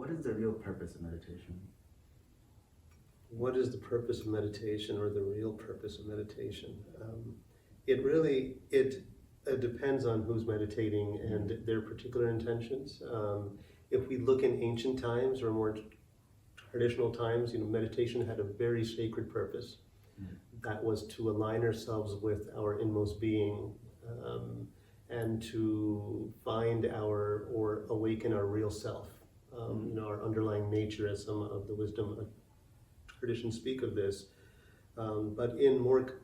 What is the real purpose of meditation? What is the purpose of meditation, or the real purpose of meditation? It depends on who's meditating and their particular intentions. If we look in ancient times or more traditional times, meditation had a very sacred purpose. That was to align ourselves with our inmost being, and to find or awaken our real self, our underlying nature, as some of the wisdom traditions speak of this. But in more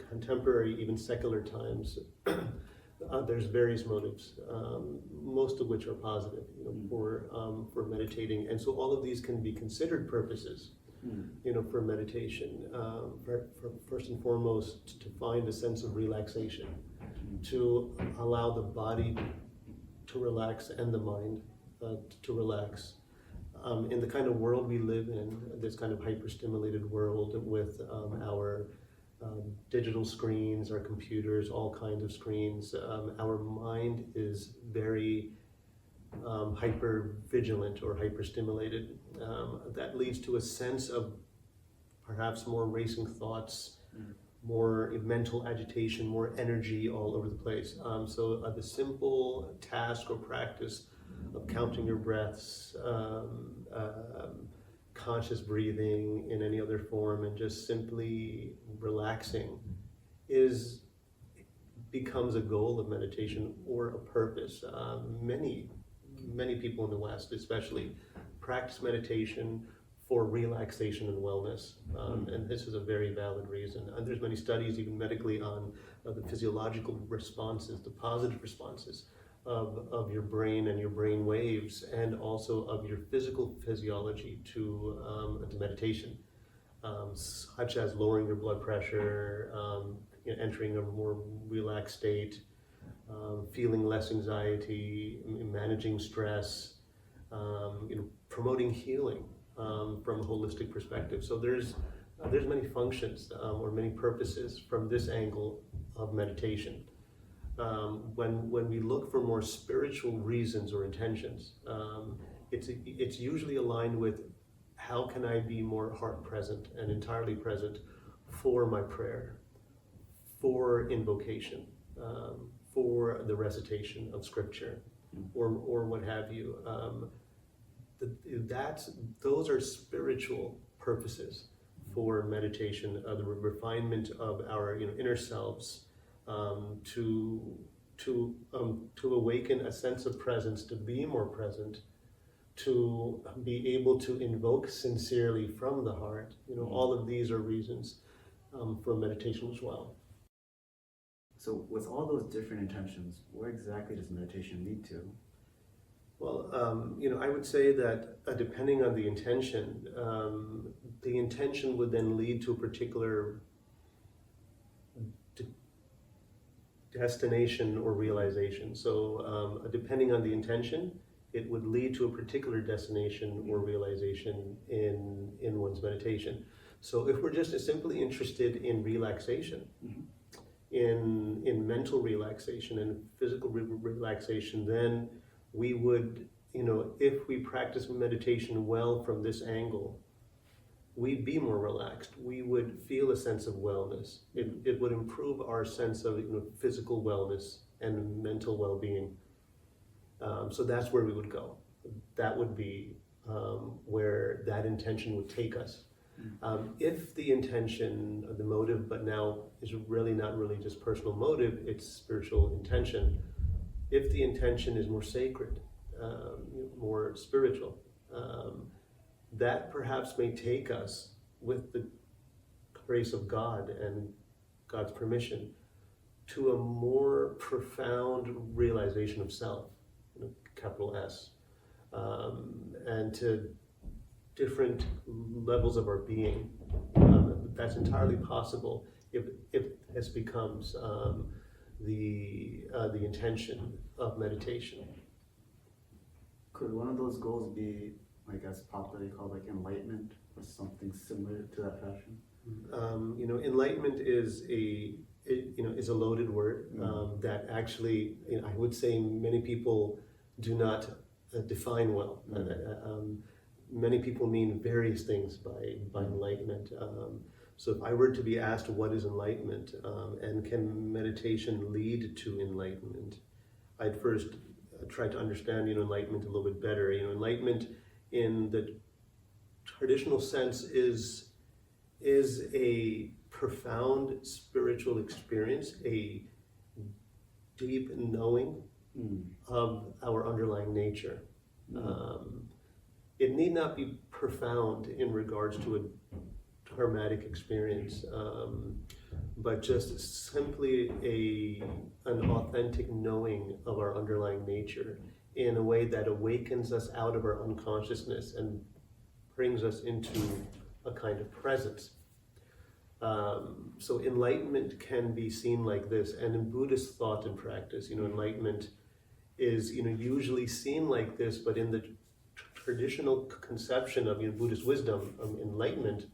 contemporary, even secular times, there's various motives, most of which are positive, for meditating. And so all of these can be considered purposes, for meditation. First and foremost, to find a sense of relaxation, to allow the body to relax and the mind to relax. In the kind of world we live in, this kind of hyper-stimulated world with our digital screens, our computers, all kinds of screens, our mind is very hyper-vigilant or hyper-stimulated. That leads to a sense of perhaps more racing thoughts, more mental agitation, more energy all over the place. So the simple task or practice of counting your breaths, conscious breathing in any other form, and just simply relaxing becomes a goal of meditation or a purpose. Many people in the West especially practice meditation for relaxation and wellness, and this is a very valid reason. And there's many studies, even medically, on the physiological responses, the positive responses of your brain and your brain waves, and also of your physical physiology to meditation, such as lowering your blood pressure, entering a more relaxed state, feeling less anxiety, managing stress, promoting healing from a holistic perspective. So there's many functions or many purposes from this angle of meditation. When we look for more spiritual reasons or intentions, it's usually aligned with how can I be more heart present and entirely present for my prayer, for invocation, for the recitation of scripture, or what have you. Those are spiritual purposes for meditation, the refinement of our inner selves. To awaken a sense of presence, to be more present, to be able to invoke sincerely from the heart. All of these are reasons for meditation as well. So with all those different intentions, where exactly does meditation lead to? Well, I would say that depending on the intention would then lead to a particular destination or realization. So depending on the intention, it would lead to a particular destination or realization in one's meditation. So if we're just simply interested in relaxation, in mental relaxation and physical relaxation, then we would, if we practice meditation well from this angle, we'd be more relaxed. We would feel a sense of wellness. It would improve our sense of physical wellness and mental well-being. So that's where we would go. That would be where that intention would take us. If the intention, the motive, but now is really not really just personal motive, it's spiritual intention. If the intention is more sacred, more spiritual, that perhaps may take us, with the grace of God and God's permission, to a more profound realization of self, capital S, and to different levels of our being. That's entirely possible if this becomes the intention of meditation. Could one of those goals be, I guess, popularly called enlightenment, or something similar to that fashion? Enlightenment is a loaded word that actually, I would say many people do not define well. Many people mean various things by enlightenment. So if I were to be asked what is enlightenment and can meditation lead to enlightenment, I'd first try to understand enlightenment a little bit better. Enlightenment in the traditional sense is a profound spiritual experience, a deep knowing of our underlying nature. It need not be profound in regards to a traumatic experience, but just simply an authentic knowing of our underlying nature in a way that awakens us out of our unconsciousness and brings us into a kind of presence. So enlightenment can be seen like this, and in Buddhist thought and practice, enlightenment is usually seen like this, but in the traditional conception of Buddhist wisdom, enlightenment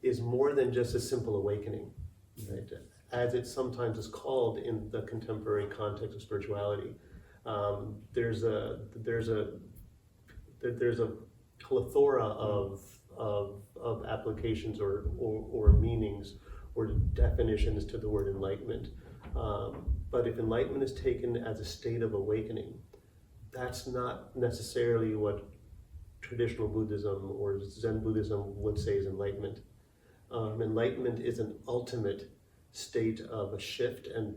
is more than just a simple awakening, right? As it sometimes is called in the contemporary context of spirituality. There's a plethora of applications or meanings or definitions to the word enlightenment. But if enlightenment is taken as a state of awakening, that's not necessarily what traditional Buddhism or Zen Buddhism would say is enlightenment. Enlightenment is an ultimate state of a shift and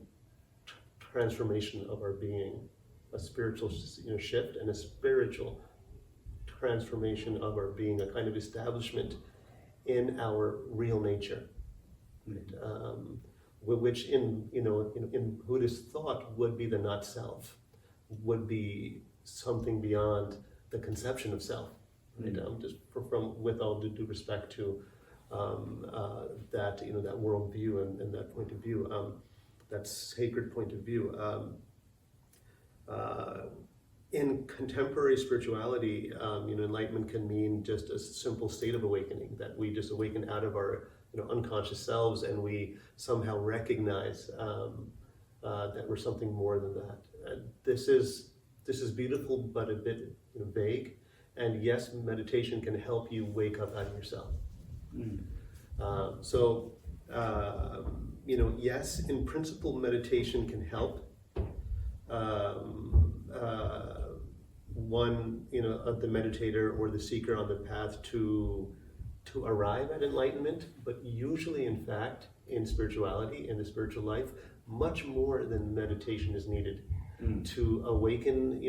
transformation of our being, a spiritual shift and a spiritual transformation of our being, a kind of establishment in our real nature, right? Which in Buddhist thought would be the not self, would be something beyond the conception of self. Right? Just from with all due respect to that worldview and that point of view, that sacred point of view. In contemporary spirituality, enlightenment can mean just a simple state of awakening, that we just awaken out of our unconscious selves and we somehow recognize that we're something more than that. This is beautiful, but a bit vague. And yes, meditation can help you wake up out of yourself. Yes, in principle, meditation can help. Of the meditator or the seeker on the path to arrive at enlightenment, but usually, in fact, in spirituality, in the spiritual life, much more than meditation is needed to awaken,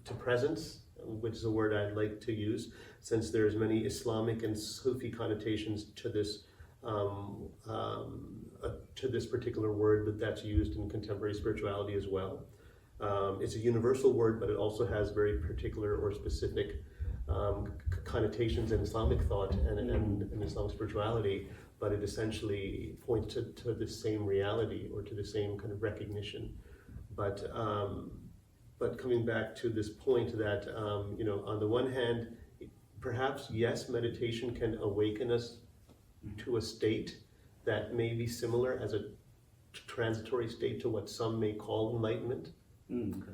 to presence, which is a word I'd like to use, since there's many Islamic and Sufi connotations to this particular word that's used in contemporary spirituality as well. It's a universal word, but it also has very particular or specific connotations in Islamic thought and Islamic spirituality, but it essentially points to the same reality or to the same kind of recognition. But coming back to this point that, on the one hand, perhaps, yes, meditation can awaken us to a state that may be similar as a transitory state to what some may call enlightenment. Okay.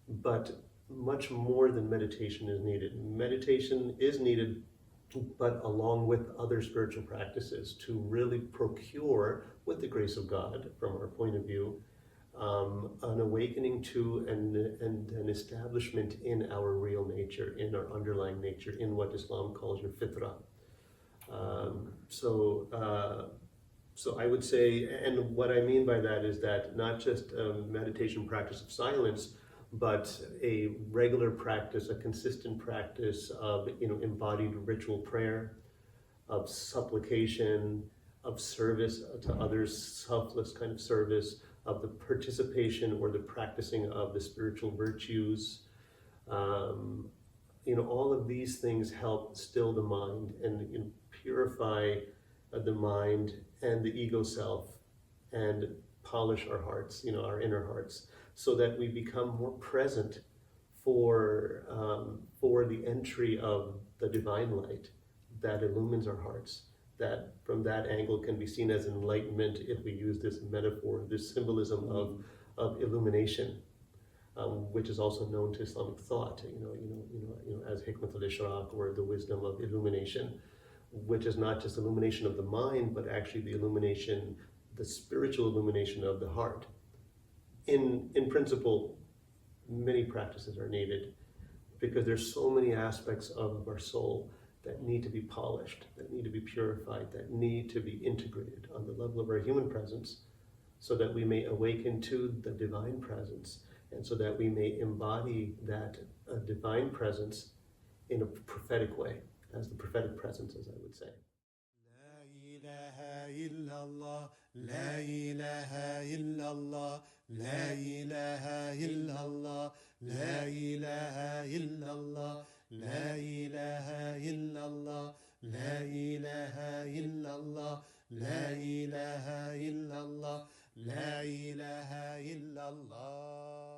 But much more than meditation is needed. Meditation is needed, but along with other spiritual practices to really procure, with the grace of God, from our point of view, an awakening to and an establishment in our real nature, in our underlying nature, in what Islam calls your fitra. So I would say, and what I mean by that is that not just a meditation practice of silence, but a regular practice, a consistent practice of embodied ritual prayer, of supplication, of service to others, selfless kind of service, of the participation or the practicing of the spiritual virtues. All of these things help still the mind and purify the mind and the ego self and polish our hearts, our inner hearts, so that we become more present for the entry of the divine light that illumines our hearts. That from that angle can be seen as enlightenment if we use this metaphor, this symbolism of illumination. which is also known to Islamic thought, as hikmat al-ishraq, or the wisdom of illumination, which is not just illumination of the mind, but actually the illumination, the spiritual illumination of the heart. In principle, many practices are needed because there's so many aspects of our soul that need to be polished, that need to be purified, that need to be integrated on the level of our human presence, so that we may awaken to the divine presence, and so that we may embody that divine presence in a prophetic way, as the prophetic presence, as I would say. La ilaha illallah, la ilaha illallah, la ilaha illallah, la ilaha illallah, la ilaha illallah, la ilaha illallah, la ilaha illallah, la ilaha illallah.